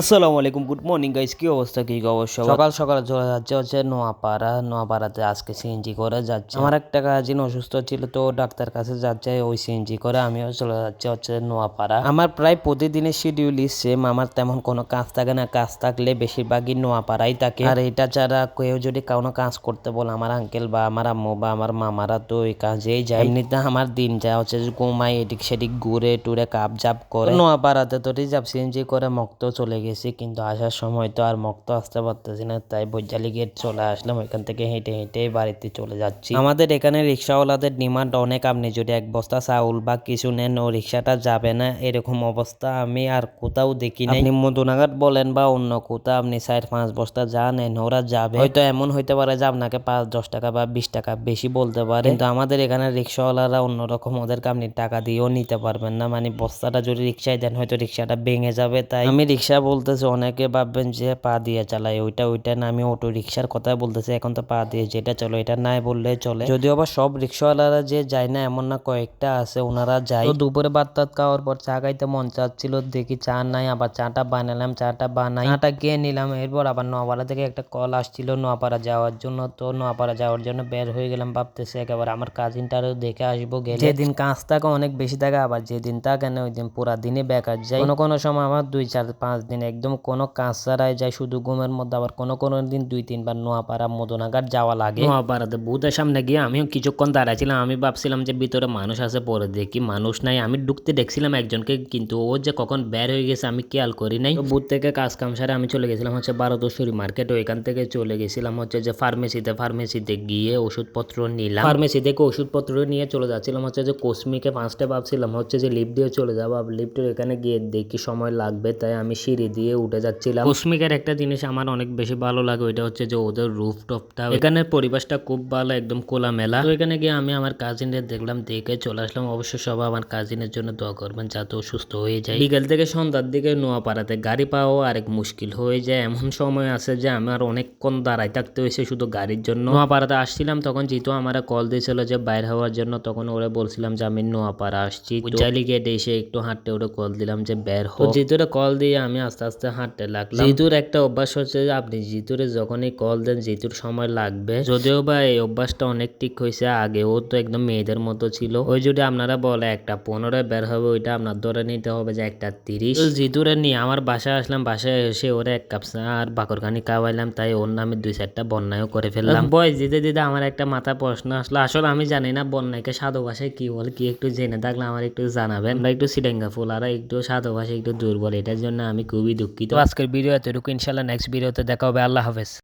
আসসালামু আলাইকুম, good morning guys. কি অবস্থা, কি খবর সবার? সকাল সকাল চলে যাচ্ছে হচ্ছে নোয়াপাড়াতে আজকে সিএনজি করে যাচ্ছে। আমার একটা কাজিন অসুস্থ ছিল, তো ডাক্তার কাছে যাচ্ছে ওই সিএনজি করে। আমিও চলে যাচ্ছে হচ্ছে নোয়াপাড়া। আমার প্রায় প্রতিদিনের শিডিউলই সেম। আমার তেমন কোনো কাজ থাকে না, কাজ থাকলে বেশিরভাগই নোয়াপাড়াই থাকে। আর এটা ছাড়া কেউ যদি কোনো কাজ করতে বলে, আমার আঙ্কেল বা আমার আম্মু বা আমার মামারা তো ওই কাজেই যায়। এমনিতে আমার দিন যায় হচ্ছে যে ঘুমাই, এদিক সেদিক ঘুরে টুরে কাপ জাপ করে। নোয়াপাড়াতে তো রিজার্ভ সিএনজি করে মক্ত চলে গেছি, কিন্তু আসার সময় তো আর মক্ত আসতে পারতেছি না, তাই বৈজালি গেট চলে আসলাম। ওইখান থেকে হেঁটে হেঁটে বাড়িতে চলে যাচ্ছি। আমাদের এখানে রিক্সাওয়ালাদের ডিমান্ড অনেক। আপনি যদি এক বস্তা চাউল বা কিছু নেন, ও রিক্সাটা যাবে না, এরকম অবস্থা আমি আর কোথাও দেখি নাই। আপনি মধুনাঘাট বলেন বা অন্য কোথাও আপনি 4-5 বস্তা যা নেন, ওরা যাবে। হয়তো এমন হইতে পারে যে আপনাকে 5-10 টাকা বা 20 টাকা বেশি বলতে পারে, কিন্তু আমাদের এখানে রিক্সাওয়ালারা অন্যরকম। ওদেরকে আপনি টাকা দিয়েও নিতে পারবেন না। মানে বস্তাটা যদি রিক্সায় দেন, হয়তো রিক্সাটা ভেঙে যাবে। তাই আমি রিক্সা বলতেছি, অনেকে ভাববেন যে পা দিয়ে চালাই, ওইটা না, আমি অটো রিক্সার কথা বলতেছি। এখন তো পা দিয়ে যেটা চলো, এটা নাই বললে চলে। যদিও বা সব রিক্সাওয়ালারা যে যায় না এমন না, কয়েকটা আছে ওনারা যায়। তো দুপুরে ভাত টাত খাওয়ার পর চা খাইতে মন চাচ্ছিল, দেখি চা নাই, আবার চাটা বানালাম। চাটা খেয়ে নিলাম। এরপর আবার নোয়াপাড়া থেকে একটা কল আসছিল নোয়াপাড়া যাওয়ার জন্য, তো নোয়াপাড়া যাওয়ার জন্য বের হয়ে গেলাম। ভাবতেছি একেবারে আমার কাজিনটারও দেখে আসবো গেলে। যেদিন কাজ থাকে অনেক বেশি থাকে, আবার যেদিন থাকে না ওই দিন পুরা দিনই বেকার যায়। কোনো সময় আমার 2-4-5 দিন একদম কোনো কাজ ছাড়াই যায়, শুধু ঘুমের মধ্যে। আবার কোনো দিন 2-3 বার নোয়াপাড়া মধুনাঘাট যাওয়া লাগে। নোয়াপাড়াতে বুথের সামনে গিয়ে আমিও কিছুক্ষণ দাঁড়াইছিলাম। আমি ভাবছিলাম যে ভিতরে মানুষ আছে, পরে দেখি মানুষ নাই। আমি ঢুকতে দেখছিলাম একজনকে, কিন্তু ও যে কখন বের হয়ে গেছে আমি খেয়াল করি নাই। তো বুথ থেকে কাজ কাম সারে আমি চলে গেছিলাম হচ্ছে বারোদশরী মার্কেট। ওইখান থেকে চলে গেছিলাম হচ্ছে যে ফার্মেসিতে গিয়ে ওষুধপত্র নিলাম। ফার্মেসি থেকে ওষুধপত্র নিয়ে চলে যাচ্ছিলাম হচ্ছে যে কোসমিকে। ফার্স্টে ভাবছিলাম হচ্ছে যে লিফট দিয়ে চলে যাবো, লিফটের এখানে গিয়ে দেখি সময় লাগবে, তাই আমি সিঁড়ি দিয়ে উঠে যাচ্ছিলাম। কোসমিকের একটা জিনিস আমার অনেক বেশি ভালো লাগে, ওইটা হচ্ছে যে ওদের রুফটপটা। এখানের পরিবেশটা খুব ভালো, একদম খোলামেলা। তো এখানে গিয়ে আমি আমার কাজিনদের দেখলাম, দেখে চলে আসলাম। অবশ্য সবাই আমার কাজিনের জন্য দোয়া করবেন যাতে ও সুস্থ হয়ে যায়। বিকেল থেকে সন্ধ্যার দিকে নোয়াপাড়াতে গাড়ি পাওয়া আরেক মুশকিল হয়ে যায়। এমন সময় আছে যে আমার অনেকক্ষণ দাঁড়ায় থাকতে হয়েছে শুধু গাড়ির জন্য। নোয়াপাড়াতে আসছিলাম তখন জিতু আমার কল দিয়েছিল যে বাইর হওয়ার জন্য, তখন ওরা বলছিলাম যে আমি নোয়াপাড়া আসছি। উজালি গেটে এসে একটু হাঁটতে ওরা কল দিলাম যে বের হো। জিতুরে কল দিয়ে আমি আস্তে আস্তে হাঁটতে লাগলাম। জিতুর একটা অভ্যাস হচ্ছে যে আপনি জিতুরে যখনই কল দেন জিতুর সময় লাগবে। যদিও বা এই অভ্যাসটা অনেক ঠিক হয়েছে, আগে ও তো একদম মেয়েদের মতো ছিল। ওই যদি আপনারা বলে 1:15 বের হবে, ওইটা আপনার ধরে নিতে হবে যে 1:30। জিতুরে নিয়ে আমার বাসায় আসলাম। বাসায় এসে ওরা 1 কাপ চা আর বাকরখানি খাওয়াইলাম, তাই ওর নামে 2-4টা বন্যাও করে ফেললাম। বয়স দিতে দিতে আমার একটা মাথা প্রশ্ন আসলো, আসলে আমি জানি না বন্যাকে সাধু ভাষায় কি বলে। কি একটু জেনে থাকলে আমার একটু জানাবেন। আমরা একটু সিডাঙ্গা ফুল আর একটু সাধু ভাষায় একটু দুর্বল, এটার জন্য আমি খুবই দুঃখিত। আজকের ভিডিও এতটুকু, ইনশাল্লাহ নেক্সট ভিডিওতে দেখা হবে। আল্লাহ হাফেজ।